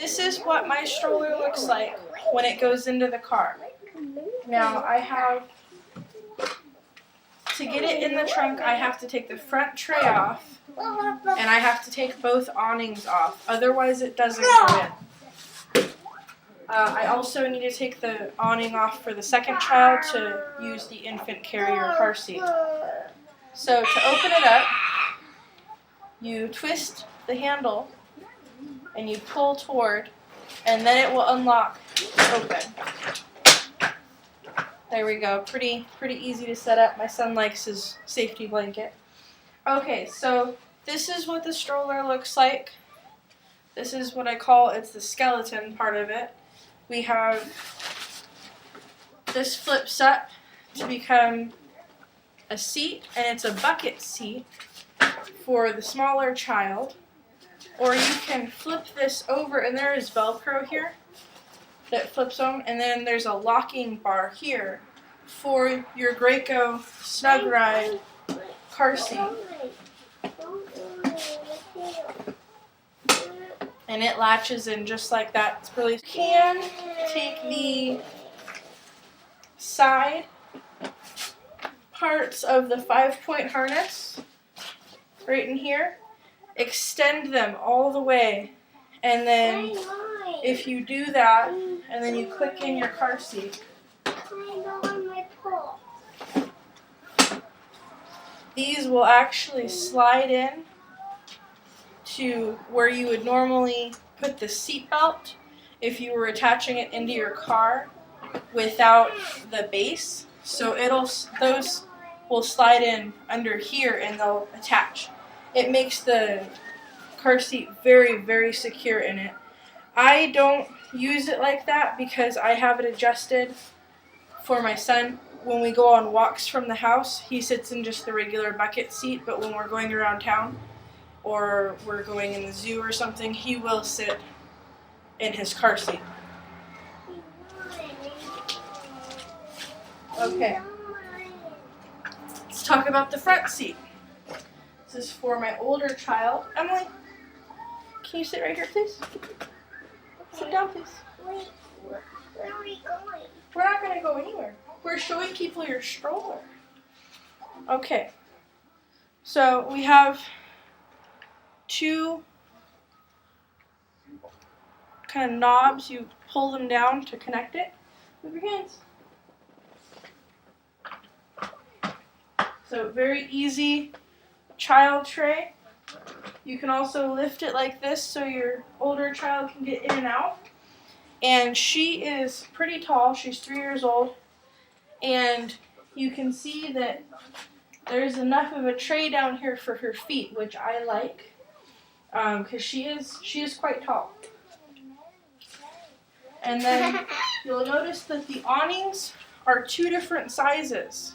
this is what my stroller looks like when it goes into the car. Now I have, to get it in the trunk, I have to take the front tray off and I have to take both awnings off, otherwise it doesn't go in. I also need to take the awning off for the second child to use the infant carrier car seat. So to open it up, you twist the handle and you pull toward, and then it will unlock open. There we go. Pretty easy to set up. My son likes his safety blanket. Okay, so this is what the stroller looks like. This is what I call, it's the skeleton part of it. We have, this flips up to become a seat, and it's a bucket seat for the smaller child. Or you can flip this over, and there is Velcro here that flips on, and then there's a locking bar here for your Graco Snug Ride car seat. And it latches in just like that. It's really, you can take the side parts of the 5-point harness right in here, extend them all the way, and then if you do that and then you click in your car seat, these will actually slide in to where you would normally put the seat belt if you were attaching it into your car without the base. So those will slide in under here and they'll attach. It makes the car seat very, very secure in it. I don't use it like that because I have it adjusted for my son. When we go on walks from the house, he sits in just the regular bucket seat, but when we're going around town or we're going in the zoo or something, he will sit in his car seat. Okay, let's talk about the front seat. This is for my older child. Emily, can you sit right here, please? Sit down, please. Wait, where are we going? We're not going to go anywhere. We're showing people your stroller. Okay, so we have two kind of knobs. You pull them down to connect it. Move your hands. So very easy child tray. You can also lift it like this so your older child can get in and out. And she is pretty tall. She's 3 years old. And you can see that there's enough of a tray down here for her feet, which I like, because she is quite tall. And then you'll notice that the awnings are 2 different sizes.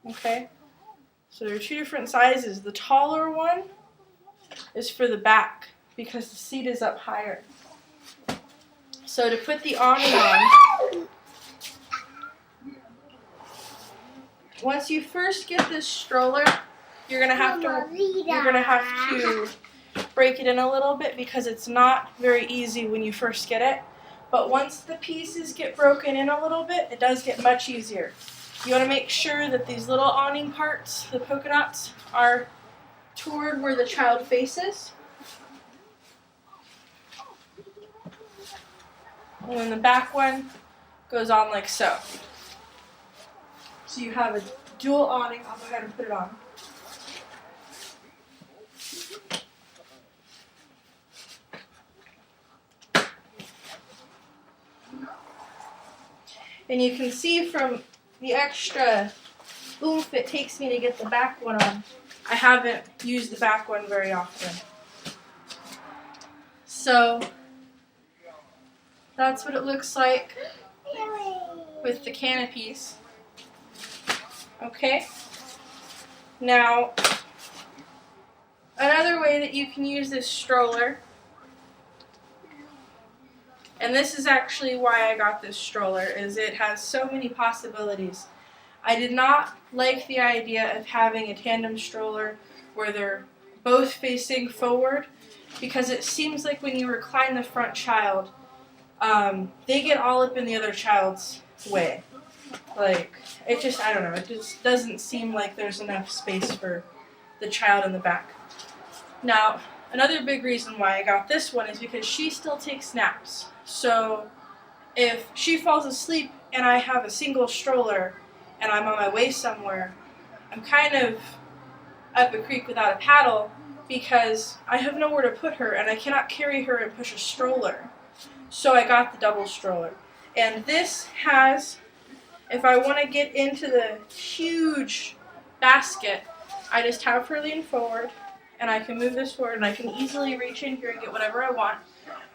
Okay, so there are 2 different sizes. The taller one is for the back because the seat is up higher. So to put the awning on, once you first get this stroller, you're gonna have to break it in a little bit because it's not very easy when you first get it. But once the pieces get broken in a little bit, it does get much easier. You want to make sure that these little awning parts, the polka dots, are toward where the child faces. And then the back one goes on like so. So you have a dual awning. I'll go ahead and put it on. And you can see from the extra oomph it takes me to get the back one on, I haven't used the back one very often. So that's what it looks like with the canopies. Okay, now another way that you can use this stroller, and this is actually why I got this stroller, is it has so many possibilities. I did not like the idea of having a tandem stroller where they're both facing forward because it seems like when you recline the front child, they get all up in the other child's way. Like, it just, I don't know, it just doesn't seem like there's enough space for the child in the back. Now, another big reason why I got this one is because she still takes naps. So if she falls asleep and I have a single stroller and I'm on my way somewhere, I'm kind of up a creek without a paddle because I have nowhere to put her and I cannot carry her and push a stroller. So I got the double stroller. And this has, if I want to get into the huge basket, I just have her lean forward and I can move this forward and I can easily reach in here and get whatever I want.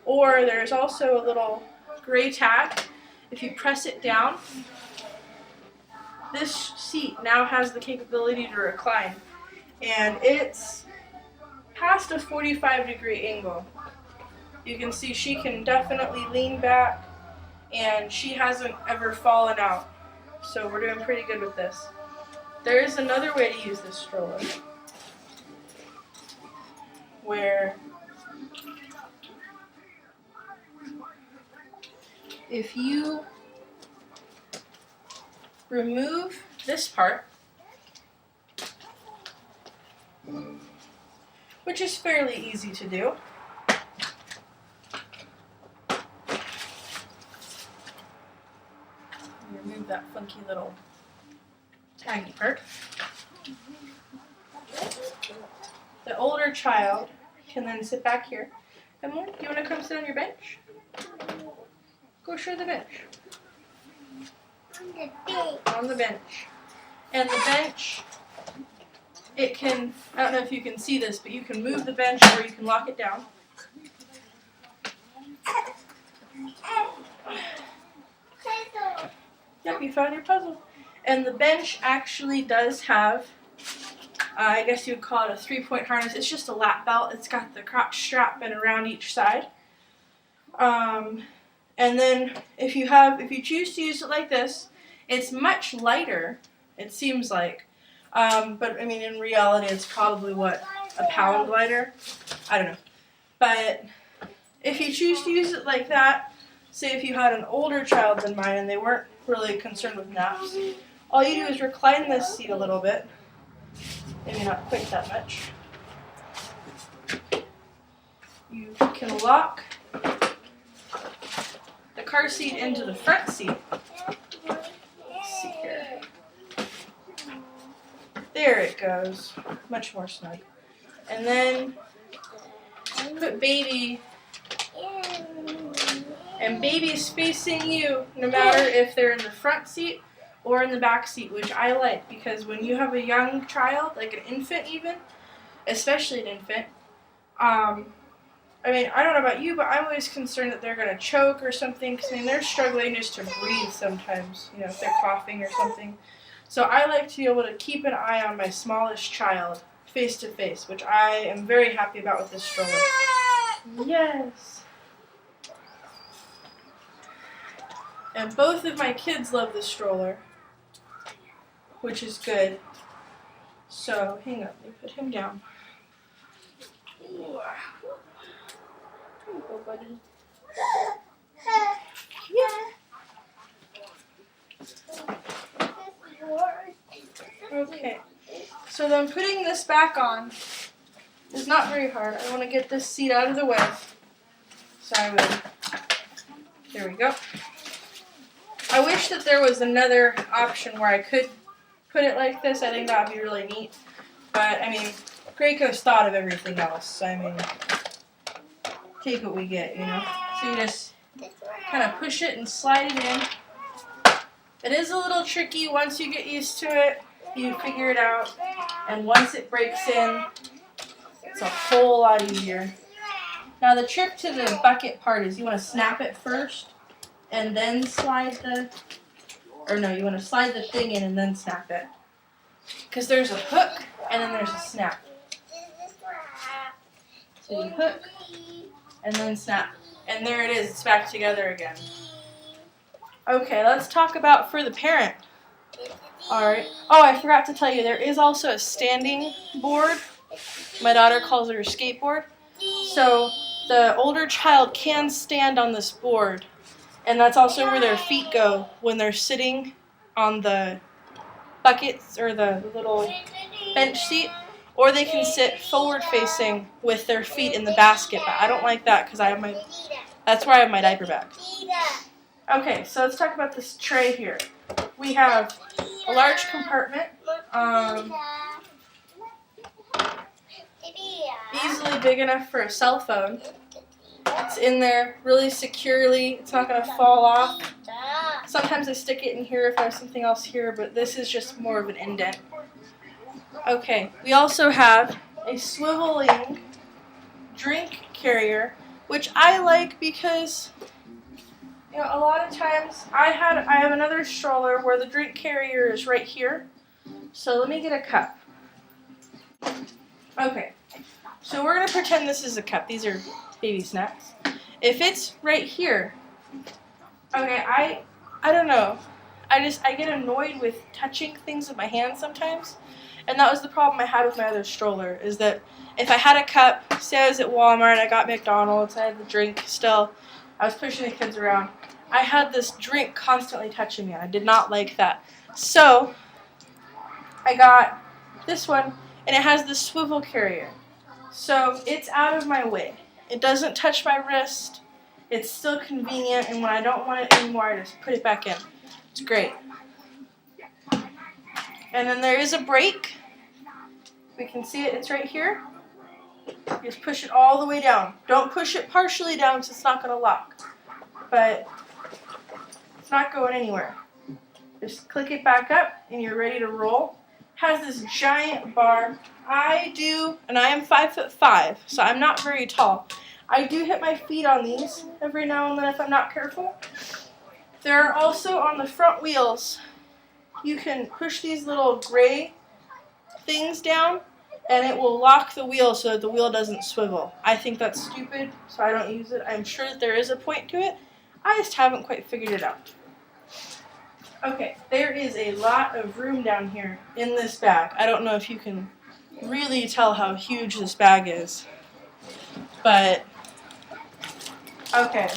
Or there's also a little gray tag. If you press it down, this seat now has the capability to recline. And it's past a 45-degree angle. You can see she can definitely lean back and she hasn't ever fallen out. So we're doing pretty good with this. There is another way to use this stroller where if you remove this part, which is fairly easy to do, remove that funky little taggy part. The older child can then sit back here. Come on, you want to come sit on your bench? Go show the bench. On the bench. And the bench, it can, I don't know if you can see this, but you can move the bench or you can lock it down. Yep, you found your puzzle. And the bench actually does have, I guess you would call it a 3-point harness. It's just a lap belt. It's got the crotch strap and around each side. And then if you choose to use it like this, it's much lighter, it seems like. But I mean, in reality, it's probably what, a pound lighter? I don't know. But if you choose to use it like that, say if you had an older child than mine and they weren't really concerned with naps, all you do is recline this seat a little bit. Maybe not quite that much. You can lock the car seat into the front seat. Let's see here. There it goes. Much more snug. And then put baby, and baby's facing you no matter if they're in the front seat or in the back seat, which I like because when you have a young child, like an infant even, especially an infant, I mean, I don't know about you, but I'm always concerned that they're going to choke or something, because I mean, they're struggling just to breathe sometimes, you know, if they're coughing or something. So I like to be able to keep an eye on my smallest child face to face, which I am very happy about with this stroller. Yes. And both of my kids love this stroller, which is good. So, hang on, let me put him down. There you go, buddy. Yeah. Okay. So then putting this back on is not very hard. I want to get this seat out of the way. So I would, there we go. I wish that there was another option where I could put it like this. I think that would be really neat. But, I mean, Graco's thought of everything else. I mean, take what we get, you know. So you just kind of push it and slide it in. It is a little tricky. Once you get used to it, you figure it out. And once it breaks in, it's a whole lot easier. Now the trick to the bucket part is you want to snap it first and then slide the, or no, you want to slide the thing in and then snap it. Because there's a hook and then there's a snap. So you hook and then snap. And there it is, it's back together again. Okay, let's talk about for the parent. Alright. Oh, I forgot to tell you, there is also a standing board. My daughter calls it her skateboard. So the older child can stand on this board, and that's also where their feet go when they're sitting on the buckets or the little bench seat, or they can sit forward facing with their feet in the basket. But I don't like that because that's where I have my diaper bag. Okay, so let's talk about this tray here. We have a large compartment, easily big enough for a cell phone. It's in there really securely. It's not going to fall off. Sometimes I stick it in here if I have something else here, but this is just more of an indent. Okay, we also have a swiveling drink carrier, which I like because, you know, a lot of times I have another stroller where the drink carrier is right here. So let me get a cup. Okay, so we're going to pretend this is a cup. These are baby snacks. If it's right here, okay, I don't know. I get annoyed with touching things with my hands sometimes. And that was the problem I had with my other stroller, is that if I had a cup, say I was at Walmart, I got McDonald's, I had the drink still, I was pushing the kids around, I had this drink constantly touching me, and I did not like that. So I got this one, and it has the swivel carrier. So it's out of my way. It doesn't touch my wrist. It's still convenient, and when I don't want it anymore, I just put it back in. It's great. And then there is a brake. We can see it. It's right here. Just push it all the way down. Don't push it partially down so it's not going to lock. But it's not going anywhere. Just click it back up, and you're ready to roll. Has this giant bar. I am 5'5", so I'm not very tall. I do hit my feet on these every now and then if I'm not careful. There are also on the front wheels, you can push these little gray things down, and it will lock the wheel so that the wheel doesn't swivel. I think that's stupid, so I don't use it. I'm sure that there is a point to it. I just haven't quite figured it out. Okay, there is a lot of room down here in this bag. I don't know if you can really tell how huge this bag is, but okay.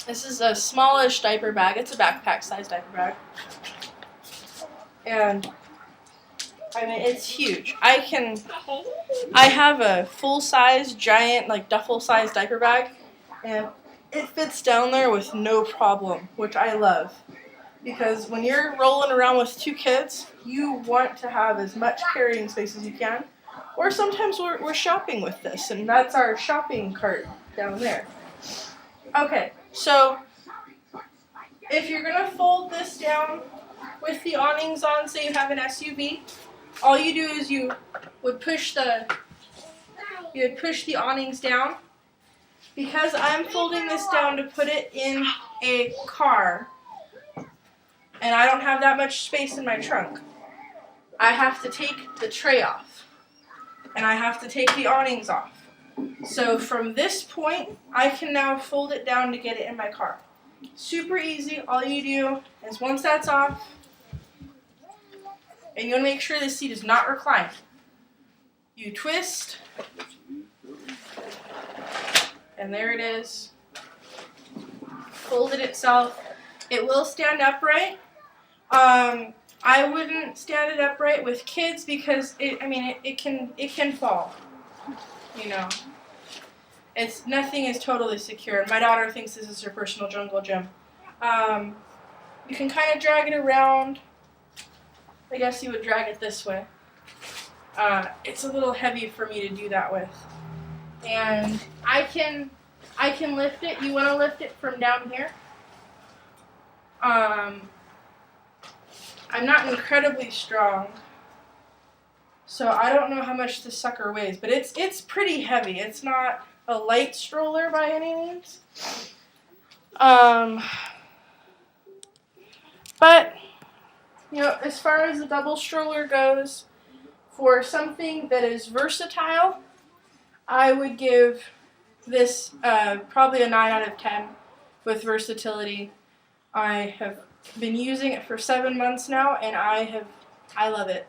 This is a smallish diaper bag. It's a backpack-sized diaper bag. And I mean, it's huge. I have a full-size, giant, like duffel-sized diaper bag, and it fits down there with no problem, which I love. Because when you're rolling around with two kids, you want to have as much carrying space as you can. Or sometimes we're shopping with this, and that's our shopping cart down there. Okay, so if you're going to fold this down with the awnings on, say you have an SUV, all you do is you would push the awnings down. Because I'm folding this down to put it in a car, and I don't have that much space in my trunk, I have to take the tray off, and I have to take the awnings off. So from this point, I can now fold it down to get it in my car. Super easy. All you do is once that's off, and you want to make sure the seat is not reclined, you twist, and there it is, folded itself. It will stand upright. I wouldn't stand it upright with kids because it can fall. You know, nothing is totally secure. My daughter thinks this is her personal jungle gym. You can kind of drag it around. I guess you would drag it this way. It's a little heavy for me to do that with. And I can lift it. You want to lift it from down here. I'm not incredibly strong, so I don't know how much this sucker weighs, but it's pretty heavy. It's not a light stroller by any means. But you know, as far as the double stroller goes, for something that is versatile, I would give this probably a 9 out of 10 with versatility. I have been using it for 7 months now, and I love it.